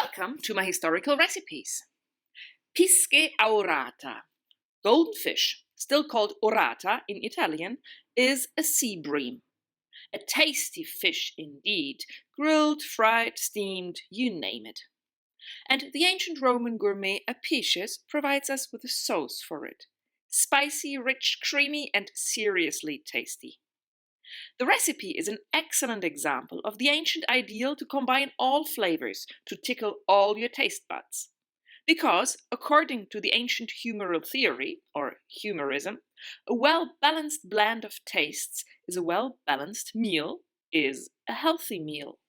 Welcome to my historical recipes. Pisce aurata. Golden fish, still called orata in Italian, is a sea bream. A tasty fish indeed, grilled, fried, steamed, you name it. And the ancient Roman gourmet Apicius provides us with a sauce for it. Spicy, rich, creamy, and seriously tasty. The recipe is an excellent example of the ancient ideal to combine all flavors to tickle all your taste buds. Because, according to the ancient humoral theory, or humorism, a well-balanced blend of tastes is a well-balanced meal, is a healthy meal.